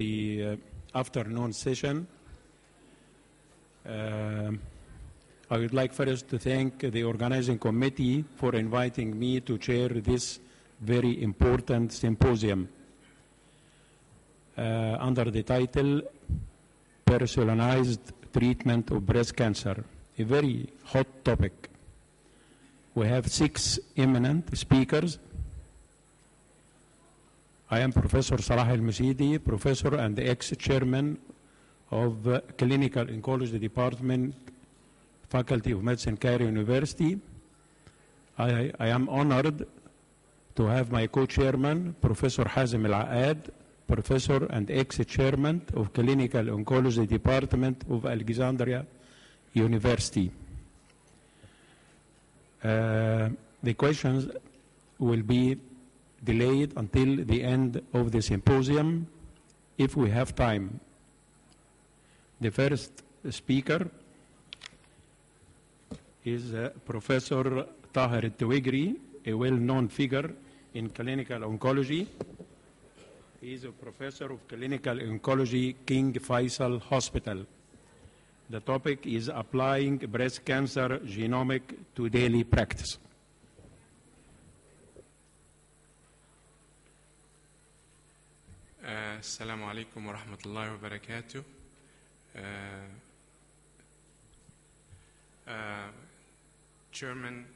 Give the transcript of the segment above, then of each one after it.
The afternoon session. I would like first to thank the organizing committee for inviting me to chair this very important symposium under the title Personalized Treatment of Breast Cancer, a very hot topic. We have 6 eminent speakers. I am Professor Salah Al-Masidi, Professor and ex-Chairman of Clinical Oncology Department, Faculty of Medicine, Cairo University. I am honored to have my co-chairman, Professor Hazem Al-Aad, Professor and ex-Chairman of Clinical Oncology Department of Alexandria University. The questions will be delayed until the end of the symposium, if we have time. The first speaker is Professor Taher Al-Tuwigri, a well-known figure in clinical oncology. He is a professor of clinical oncology, King Faisal Hospital. The topic is applying breast cancer genomic to daily practice. Assalamu alaikum wa rahmatullahi wa barakatuh. Chairman,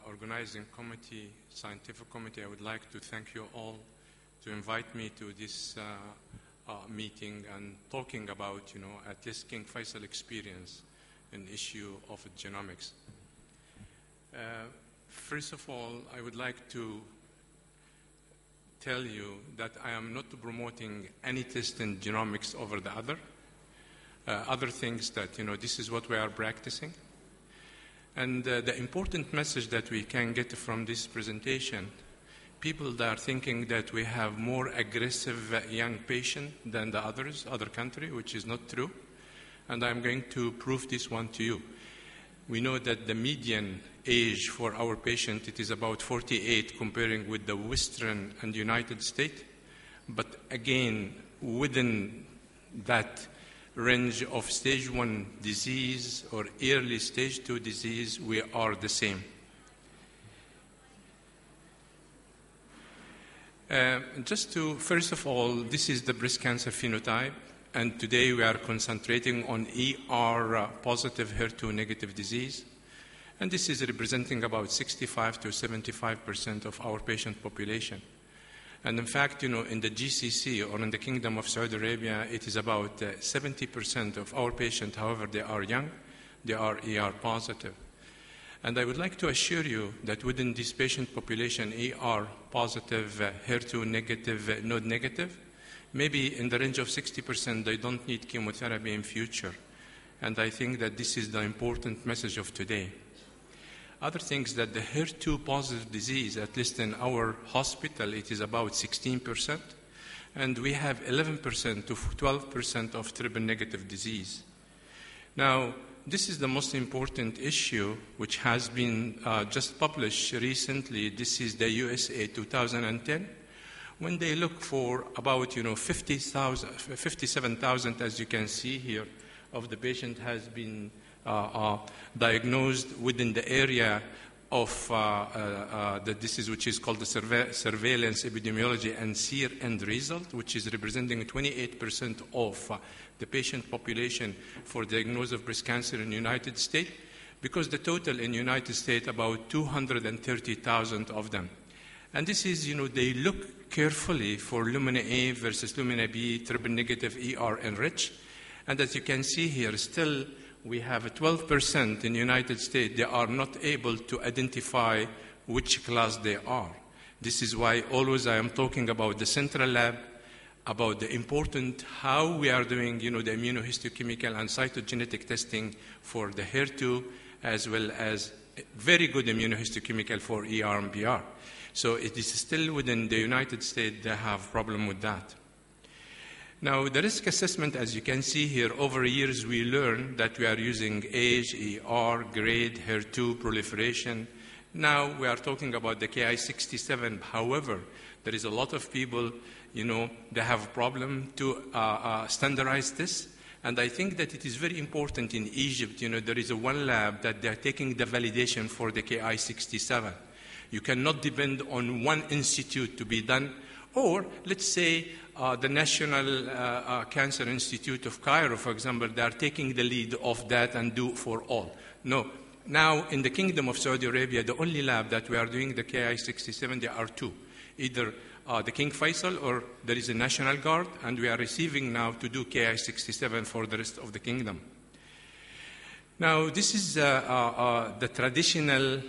Organizing Committee, Scientific Committee, I would like to thank you all to invite me to this meeting and talking about, at least King Faisal experience an issue of genomics. First of all, I would like to tell you that I am not promoting any test in genomics over the other things that, this is what we are practicing. And the important message that we can get from this presentation, people that are thinking that we have more aggressive young patients than the other country, which is not true. And I'm going to prove this one to you. We know that the median age for our patient, it is about 48 comparing with the Western and United States. But again, within that range of stage 1 disease or early stage 2 disease, we are the same. First of all, this is the breast cancer phenotype. And today we are concentrating on ER positive, HER2 negative disease. And this is representing about 65 to 75% of our patient population. And in fact, in the GCC or in the Kingdom of Saudi Arabia, it is about 70% of our patients, however, they are young, they are ER positive. And I would like to assure you that within this patient population, ER positive, HER2 negative, node negative, maybe in the range of 60%, they don't need chemotherapy in future. And I think that this is the important message of today. Other things that the HER2 positive disease, at least in our hospital, it is about 16%. And we have 11% to 12% of triple negative disease. Now, this is the most important issue which has been just published recently. This is the USA 2010. When they look for about 57,000, as you can see here, of the patient has been diagnosed within the area of the disease, which is called the surveillance epidemiology and SEER end result, which is representing 28% of the patient population for diagnosis of breast cancer in the United States, because the total in the United States about 230,000 of them. And this is, they look carefully for Lumina A versus Lumina B, triple negative ER enriched. And as you can see here, still we have 12% in the United States, they are not able to identify which class they are. This is why always I am talking about the central lab, about the important how we are doing, the immunohistochemical and cytogenetic testing for the HER2, as well as very good immunohistochemical for ER and BR. So it is still within the United States, they have problem with that. Now, the risk assessment, as you can see here, over years we learned that we are using age, ER, grade, HER2, proliferation, Now we are talking about the Ki-67. However, there is a lot of people, they have a problem to standardize this. And I think that it is very important in Egypt, there is one lab that they're taking the validation for the Ki-67. You cannot depend on one institute to be done. Or, let's say, the National Cancer Institute of Cairo, for example, they are taking the lead of that and do for all. No. Now, in the Kingdom of Saudi Arabia, the only lab that we are doing the Ki-67, there are two. Either the King Faisal or there is a National Guard, and we are receiving now to do Ki-67 for the rest of the kingdom. Now, this is the traditional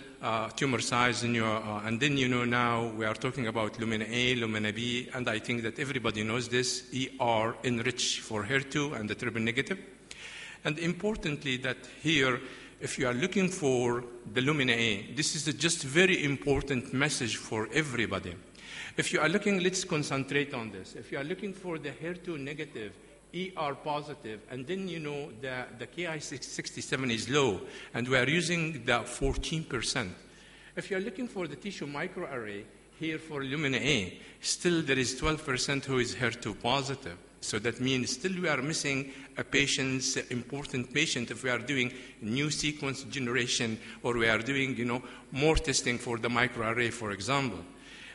tumor size, and then, now we are talking about Lumina A, Lumina B, and I think that everybody knows this, ER enriched for HER2 and the triple negative. And importantly, that here, if you are looking for the Lumina A, this is just very important message for everybody. If you are looking, let's concentrate on this. If you are looking for the HER2 negative, ER positive, and then the Ki-67 is low, and we are using the 14%. If you are looking for the tissue microarray, here for Lumina A, still there is 12% who is HER2 positive. So that means still we are missing a patient's important patient if we are doing new sequence generation or we are doing more testing for the microarray, for example.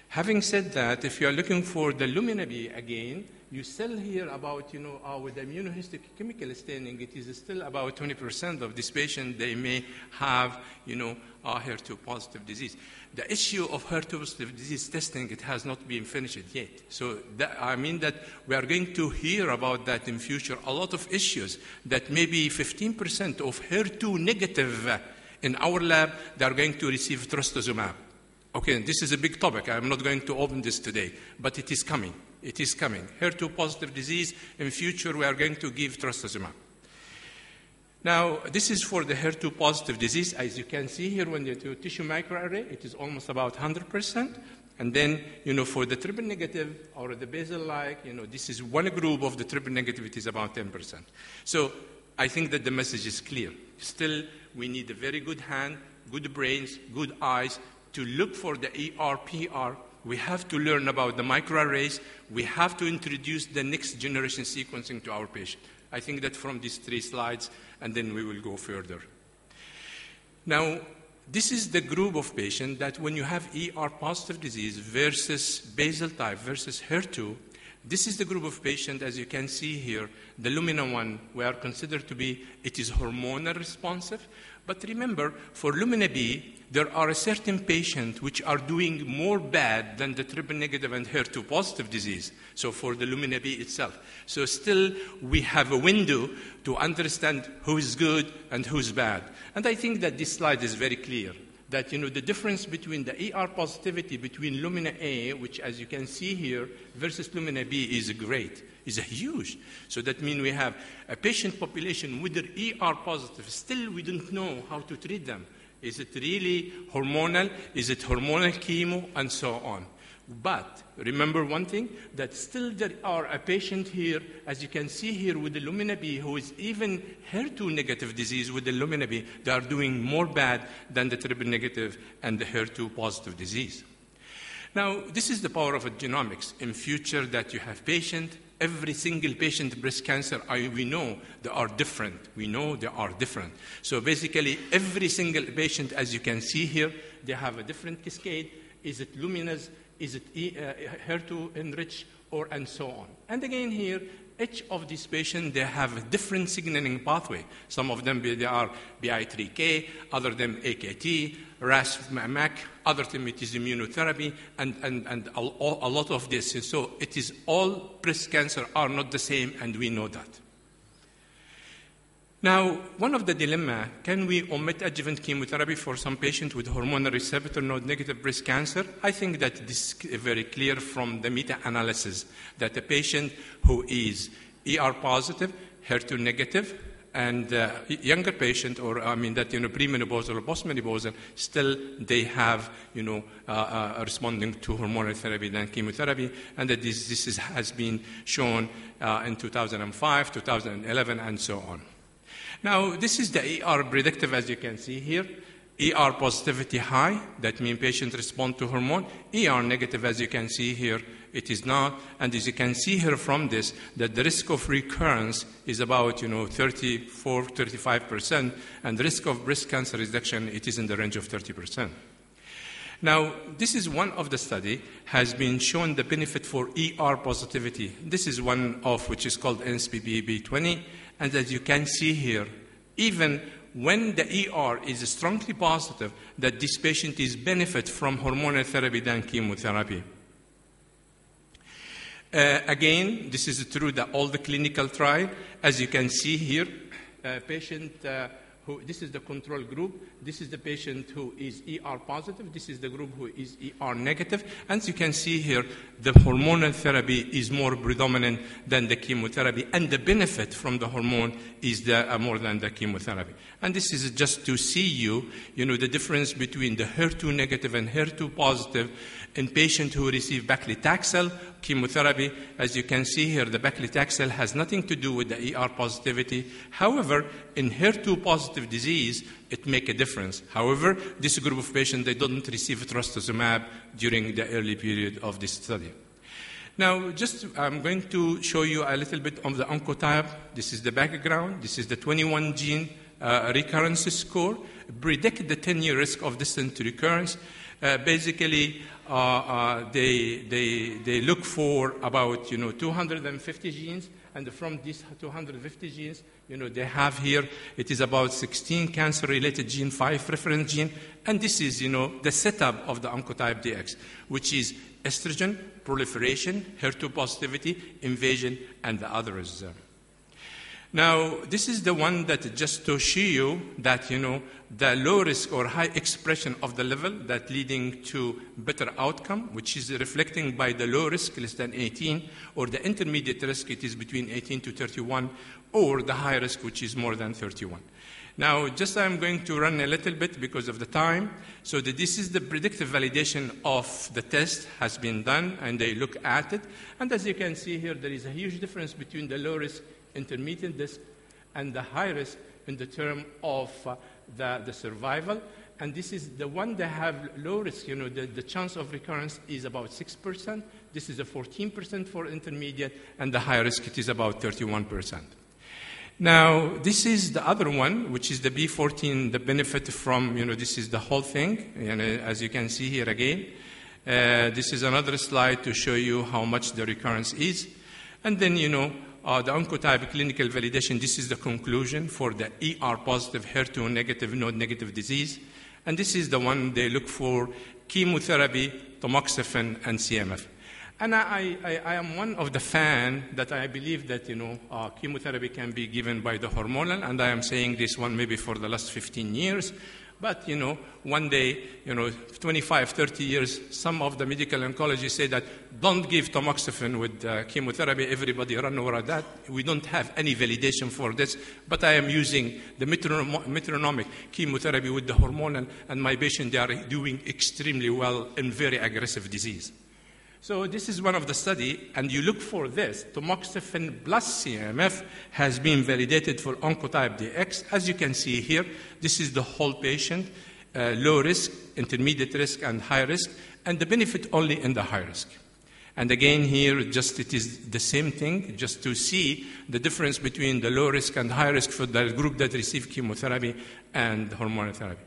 Having said that, if you are looking for the Lumina B again, you still hear about, with the immunohistochemical staining, it is still about 20% of this patient, they may have, HER2 positive disease. The issue of HER2 positive disease testing, it has not been finished yet. So I mean that we are going to hear about that in future, a lot of issues that maybe 15% of HER2 negative in our lab, they are going to receive trastuzumab. Okay, this is a big topic. I'm not going to open this today, but it is coming. It is coming. HER2 positive disease, in future we are going to give trastuzumab. Now, this is for the HER2 positive disease. As you can see here, when you do tissue microarray, it is almost about 100%. And then, for the triple negative or the basal-like, this is one group of the triple negative, it is about 10%. So I think that the message is clear. Still, we need a very good hand, good brains, good eyes, to look for the ER-PR. We have to learn about the microarrays. We have to introduce the next generation sequencing to our patient. I think that from these 3 slides, and then we will go further. Now, this is the group of patients that when you have ER-positive disease versus basal type versus HER2, this is the group of patients, as you can see here, the Lumina 1, we are considered to be, it is hormonal responsive. But remember, for Lumina B, there are a certain patients which are doing more bad than the triple negative and HER2 positive disease. So for the Lumina B itself. So still, we have a window to understand who is good and who's bad. And I think that this slide is very clear. That, the difference between the ER positivity between Lumina A, which as you can see here, versus Lumina B is great, is huge. So that means we have a patient population with the ER positive. Still, we don't know how to treat them. Is it really hormonal? Is it hormonal chemo? And so on. But remember one thing, that still there are a patient here, as you can see here with the Lumina B, who is even HER2 negative disease with the Lumina B, they are doing more bad than the triple negative and the HER2 positive disease. Now, this is the power of genomics. In future that you have patient, every single patient breast cancer, we know they are different. We know they are different. So basically, every single patient, as you can see here, they have a different cascade. Is it luminous? Is it HER2 enriched, or and so on? And again here, each of these patients, they have a different signaling pathway. Some of them, they are PI3K, other them AKT, RAS-MAC, other them it is immunotherapy, and a lot of this. And so it is all breast cancer are not the same, and we know that. Now, one of the dilemma, can we omit adjuvant chemotherapy for some patient with hormonal receptor node-negative breast cancer? I think that this is very clear from the meta-analysis that a patient who is ER positive, HER2 negative, and younger patient, or premenopausal or postmenopausal, still they have, responding to hormonal therapy than chemotherapy, and that this has been shown in 2005, 2011, and so on. Now, this is the ER predictive, as you can see here. ER positivity high, that means patient respond to hormone. ER negative, as you can see here, it is not. And as you can see here from this, that the risk of recurrence is about 34, 35%, and the risk of breast cancer reduction, it is in the range of 30%. Now, this is one of the study has been shown the benefit for ER positivity. This is one of which is called NSPB-20, and as you can see here, even when the ER is strongly positive, that this patient is benefit from hormonal therapy than chemotherapy. Again, this is through all the clinical trial. As you can see here, this is the control group. This is the patient who is ER positive. This is the group who is ER negative. As you can see here, the hormonal therapy is more predominant than the chemotherapy, and the benefit from the hormone is more than the chemotherapy. And this is just to see the difference between the HER2 negative and HER2 positive in patients who receive paclitaxel chemotherapy. As you can see here, the paclitaxel has nothing to do with the ER positivity. However, in HER2 positive disease, it makes a difference. However, this group of patients, they don't receive trastuzumab during the early period of this study. Now, I'm going to show you a little bit of the oncotype. This is the background. This is the 21 gene recurrence score. Predict the 10-year risk of distant recurrence. Basically, they look for about 250 genes, and from these 250 genes, they have here, it is about 16 cancer-related gene, 5 reference gene, and this is the setup of the oncotype DX, which is estrogen, proliferation, HER2 positivity, invasion, and the others. Now, this is the one that just to show you that, the low risk or high expression of the level that leading to better outcome, which is reflecting by the low risk, less than 18, or the intermediate risk, it is between 18 to 31, or the high risk, which is more than 31. Now, I'm going to run a little bit because of the time. So this is the predictive validation of the test has been done, and they look at it. And as you can see here, there is a huge difference between the low risk, intermediate risk, and the high risk in the term of the survival. And this is the one that have low risk, the chance of recurrence is about 6%. This is a 14% for intermediate, and the high risk, it is about 31%. Now, this is the other one, which is the B14, the benefit from, this is the whole thing, as you can see here again. This is another slide to show you how much the recurrence is. And then, the oncotype clinical validation, this is the conclusion for the ER positive, HER2 negative, node negative disease. And this is the one they look for chemotherapy, tamoxifen, and CMF. And I am one of the fan that I believe that, chemotherapy can be given by the hormonal, and I am saying this one maybe for the last 15 years. But, one day, 25, 30 years, some of the medical oncologists say that don't give tamoxifen with chemotherapy. Everybody run over that. We don't have any validation for this. But I am using the metronomic chemotherapy with the hormonal, and my patients, they are doing extremely well in very aggressive disease. So this is one of the study, and you look for this. Tamoxifen plus CMF has been validated for oncotype DX. As you can see here, this is the whole patient, low risk, intermediate risk, and high risk, and the benefit only in the high risk. And again here, it is the same thing, just to see the difference between the low risk and high risk for the group that receive chemotherapy and hormonal therapy.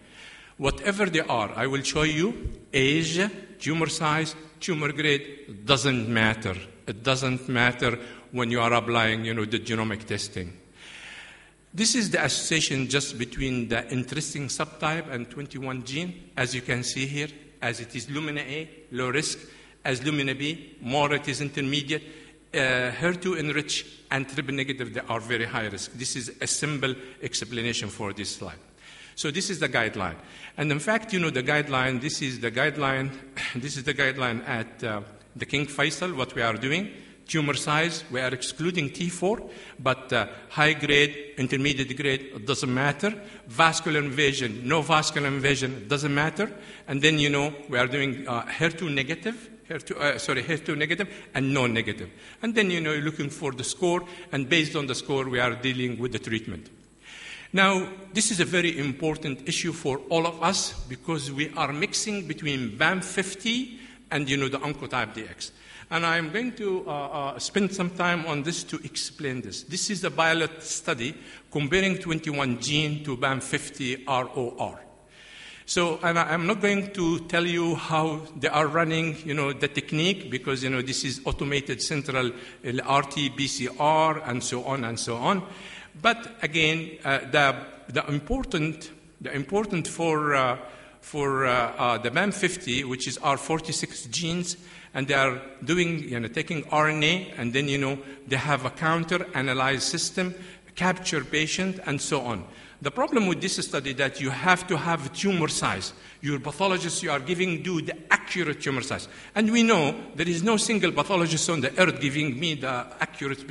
Whatever they are, I will show you age, tumor size, tumor grade, doesn't matter. It doesn't matter when you are applying, the genomic testing. This is the association just between the interesting subtype and 21 gene, as you can see here, as it is Lumina A, low risk, as Lumina B, more it is intermediate, HER2 enriched and triple negative, they are very high risk. This is a simple explanation for this slide. So this is the guideline. And in fact, the guideline, this is the guideline at the King Faisal, what we are doing. Tumor size, we are excluding T4, but high grade, intermediate grade, it doesn't matter. Vascular invasion, no vascular invasion, it doesn't matter. And then, we are doing HER2 negative, HER2 negative and non-negative. And then, you're looking for the score, and based on the score, we are dealing with the treatment. Now, this is a very important issue for all of us because we are mixing between BAM50 and, the Oncotype DX. And I'm going to spend some time on this to explain this. This is a pilot study comparing 21 gene to BAM50 ROR. So, and I'm not going to tell you how they are running, the technique, because, this is automated central RT-PCR and so on and so on. But again, the important for the BAM50, which is our 46 genes, and they are doing, taking RNA, and then, they have a counter-analyze system, capture patient, and so on. The problem with this study that you have to have tumor size. Your pathologist you are giving do the accurate tumor size. And we know there is no single pathologist on the earth giving me the accurate.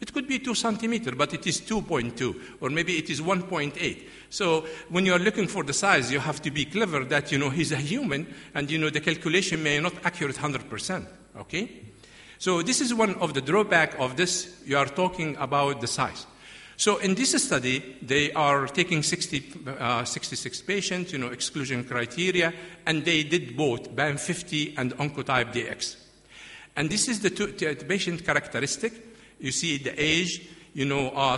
It could be 2 centimeters, but it is 2.2, or maybe it is 1.8. So when you are looking for the size, you have to be clever that, he's a human, and, the calculation may not accurate 100%, okay? So this is one of the drawbacks of this. You are talking about the size. So in this study, they are taking 66 patients, exclusion criteria, and they did both BAM50 and Oncotype DX. And this is the patient characteristic. You see the age,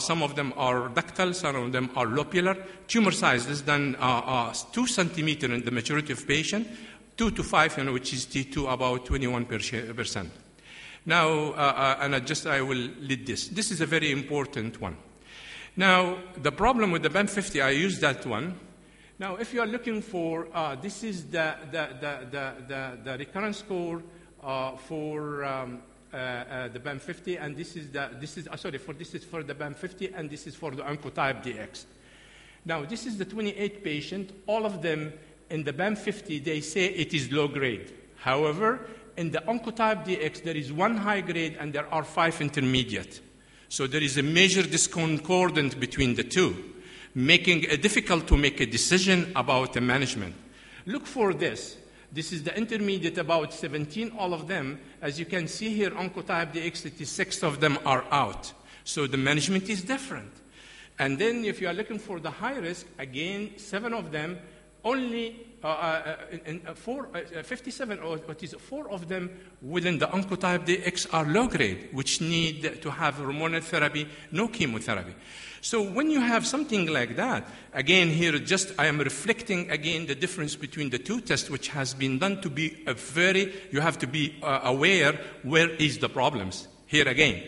some of them are ductal, some of them are lobular. Tumor size less than 2 centimeters in the majority of patients, 2 to 5, which is T2 about 21%. Now, I will lead this. This is a very important one. Now, the problem with the BAM50, I use that one. Now, if you are looking for, this is the recurrence score for the BAM50, and this is for the BAM50, and this is for the Oncotype DX. Now, this is the 28 patient. All of them in the BAM50, they say it is low grade. However, in the Oncotype DX, there is 1 high grade and there are 5 intermediate. So there is a major discordance between the two, making it difficult to make a decision about the management. Look for this. This is the intermediate, about 17, all of them. As you can see here, Oncotype DX, 6 of them are out. So the management is different. And then if you are looking for the high risk, again, 7 of them, only 57, or what is 4 of them within the Oncotype DX are low grade, which need to have hormonal therapy, no chemotherapy. So when you have something like that, again here I am reflecting again the difference between the two tests, which has been done to be you have to be aware where is the problems. Here again,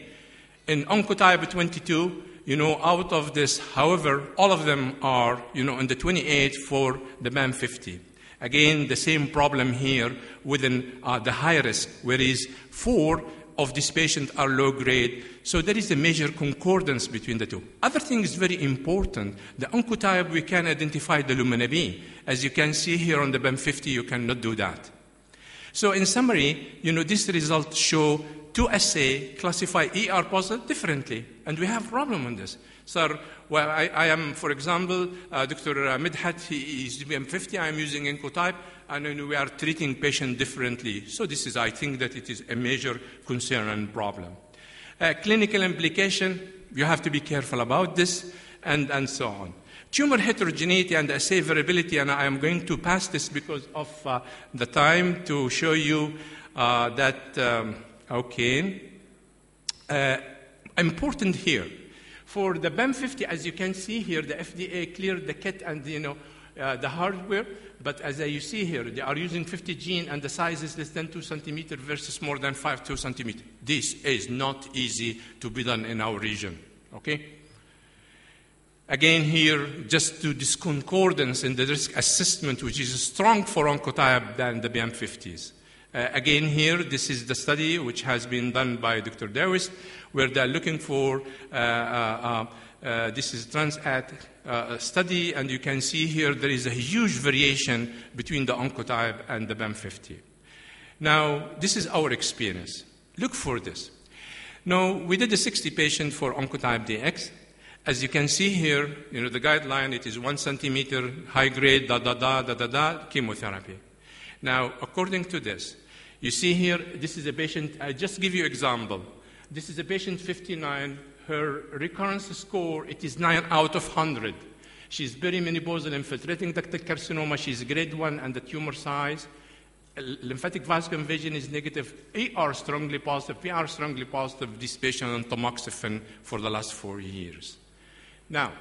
in Oncotype 22, out of this, however, all of them are, in the 28 for the BAM50. Again, the same problem here within the high risk, whereas 4 of these patients are low grade. So there is a major concordance between the two. Other thing is very important. The Oncotype, we can identify the lumina B. As you can see here on the BAM50, you cannot do that. So in summary, these results show 2 assays classify ER positive differently, and we have a problem on this. Sir, well, I am, for example, Dr. Midhat, he is BAM50, I am using Oncotype, and we are treating patients differently. So this is, I think that it is a major concern and problem. Clinical implication, you have to be careful about this, and so on. Tumor heterogeneity and assay variability, and I am going to pass this because of the time to show you that, important here. For the BAM50, as you can see here, the FDA cleared the kit and the hardware, but as you see here, they are using 50 gene and the size is less than 2 centimeters versus more than 2 centimeters. This is not easy to be done in our region, okay? Again here, just to this concordance in the risk assessment, which is strong for Oncotype than the BAM50s. Again here, this is the study which has been done by Dr. Dawes, where they're looking for, this is Transat study, and you can see here there is a huge variation between the Oncotype and the BAM50. Now, this is our experience. Look for this. Now, we did a 60 patient for Oncotype DX. As you can see here, the guideline, it is 1 centimeter, high grade, chemotherapy. Now, according to this, you see here, this is a patient, I just give you an example. This is a patient 59, her recurrence score, it is 9 out of 100. She's perimenopausal infiltrating ductal carcinoma. She's grade 1 and the tumor size. Lymphatic vascular invasion is negative. ER strongly positive. PR strongly positive. This patient on tamoxifen for the last 4 years. Now,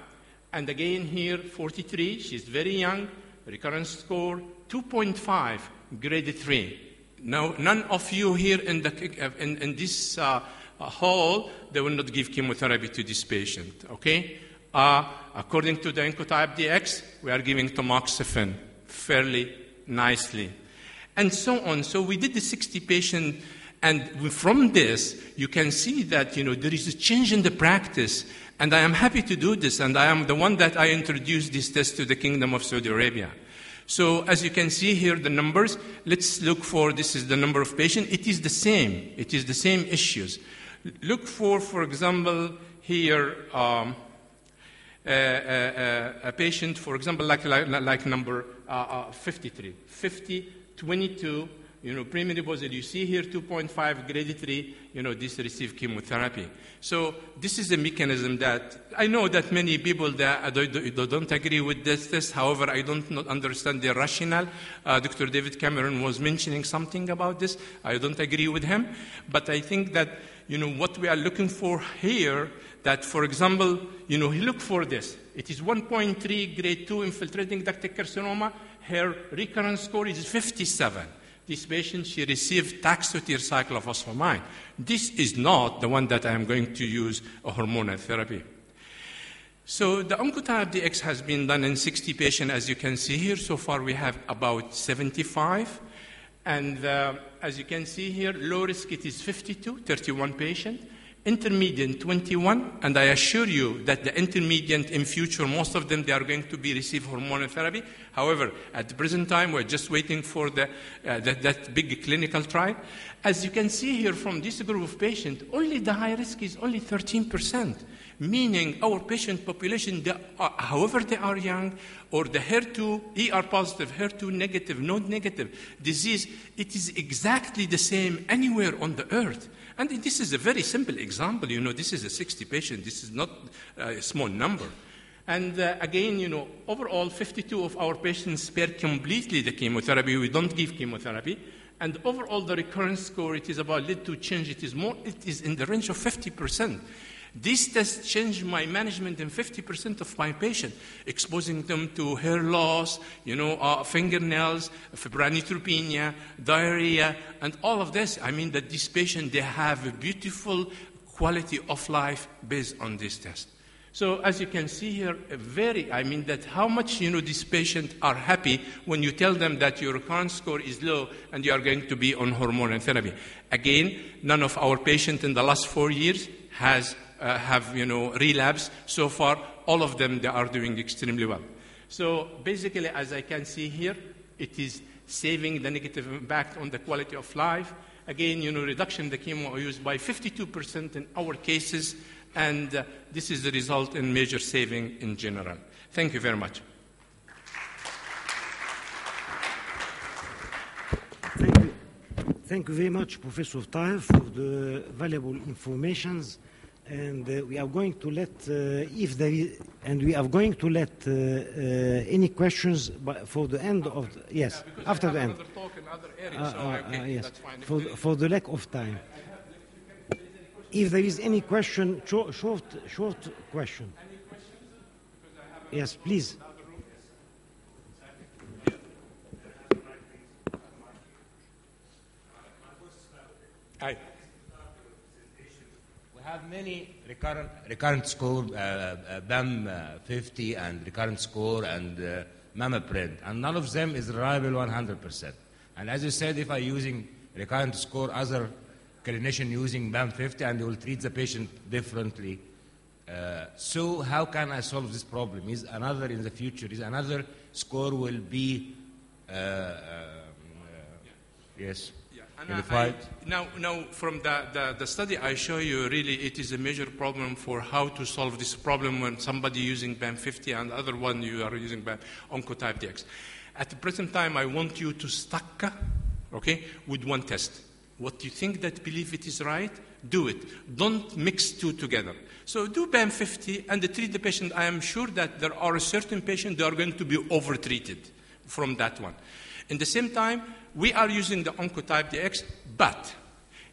and again here, 43. She's very young. Recurrence score 2.5, grade 3. Now, none of you here in this hall, they will not give chemotherapy to this patient, okay? According to the Oncotype DX, we are giving tamoxifen fairly nicely. And so on. So we did the 60 patient, and from this, you can see that, there is a change in the practice. And I am happy to do this, and I am the one that I introduced this test to the Kingdom of Saudi Arabia. So as you can see here, the numbers, let's look for, this is the number of patients. It is the same. It is the same issues. Look for example, here, a patient, for example, like number 53, 50, 22, premenopausal. You see here 2.5, grade 3, this receive chemotherapy. So this is a mechanism that I know that many people that don't agree with this test. However, I don't not understand the rationale. Dr. David Cameron was mentioning something about this. I don't agree with him. But I think that, what we are looking for here, that, for example, look for this. It is 1.3, grade 2, infiltrating ductal carcinoma. Her recurrence score is 57. This patient, she received taxotere cyclophosphamide. This is not the one that I am going to use a hormonal therapy. So the Oncotype DX has been done in 60 patients, as you can see here. So far, we have about 75. And as you can see here, low risk, it is 52, 31 patients. Intermediate, 21, and I assure you that the intermediate in future, most of them, they are going to be receive hormonal therapy. However, at the present time, we're just waiting for that big clinical trial. As you can see here from this group of patients, only the high risk is only 13%, meaning our patient population, however they are young, or the HER2, ER positive, HER2 negative, node negative disease, it is exactly the same anywhere on the earth. And this is a very simple example. This is a 60 patient. This is not a small number. And again, overall, 52 of our patients spared completely the chemotherapy. We don't give chemotherapy. And overall, the recurrence score, it is about lead to change. It is in the range of 50%. This test changed my management in 50% of my patients, exposing them to hair loss, fingernails, febrile neutropenia, diarrhea, and all of this. I mean that these patients, they have a beautiful quality of life based on this test. So as you can see here, how much, these patients are happy when you tell them that your recurrence score is low and you are going to be on hormonal therapy. Again, none of our patients in the last 4 years have relapse. So far, all of them, they are doing extremely well. So basically, as I can see here, it is saving the negative impact on the quality of life. Again, reduction in the chemo use by 52% in our cases, and this is the result in major saving in general. Thank you very much. Thank you very much, Professor Taher, for the valuable informations. And we are going to let, any questions for the end of, yes, after the end. Talk in other areas, yes, that's fine. for the lack of time. If there is any question, short question. Yes, please. Hi. We have many recurrent score, BAM 50 and recurrent score and MammaPrint, and none of them is reliable 100%. And as you said, if I using recurrent score, other clinician using BAM 50, and they will treat the patient differently. So how can I solve this problem? Is another score will be yes. Now, from the study I show you, really, it is a major problem for how to solve this problem when somebody using BAM 50 and the other one you are using BAM Oncotype DX. At the present time, I want you to stuck, with one test. What you think that believe it is right, do it. Don't mix two together. So do BAM50 and treat the patient. I am sure that there are certain patients that are going to be over-treated from that one. In the same time, we are using the Oncotype DX, but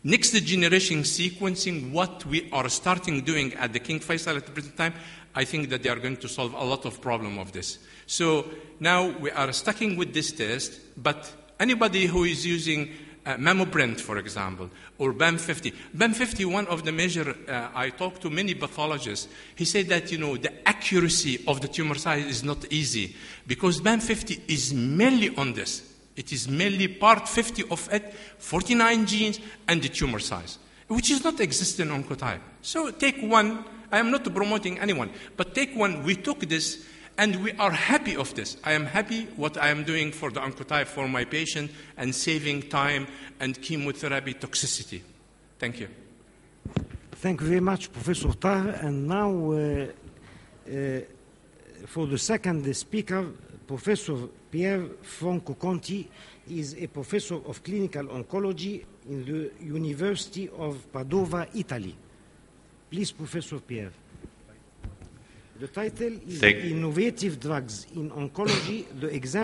next generation sequencing, what we are starting doing at the King Faisal at the present time, I think that they are going to solve a lot of problem of this. So now we are sticking with this test, but anybody who is using mammoprint, for example, or BAM50. BAM50, one of the measure, I talked to many pathologists, he said that, the accuracy of the tumor size is not easy because BAM50 is mainly on this. It is mainly part 50 of it, 49 genes, and the tumor size, which is not existing on Oncotype. So take one. I am not promoting anyone, but take one. We took this, and we are happy of this. I am happy what I am doing for the Oncotype for my patient and saving time and chemotherapy toxicity. Thank you. Thank you very much, Professor Tahir. And now, for the second speaker, Professor Pier Franco Conti is a professor of clinical oncology in the University of Padova, Italy. Please, Professor Pier. The title is Innovative Drugs in Oncology, the example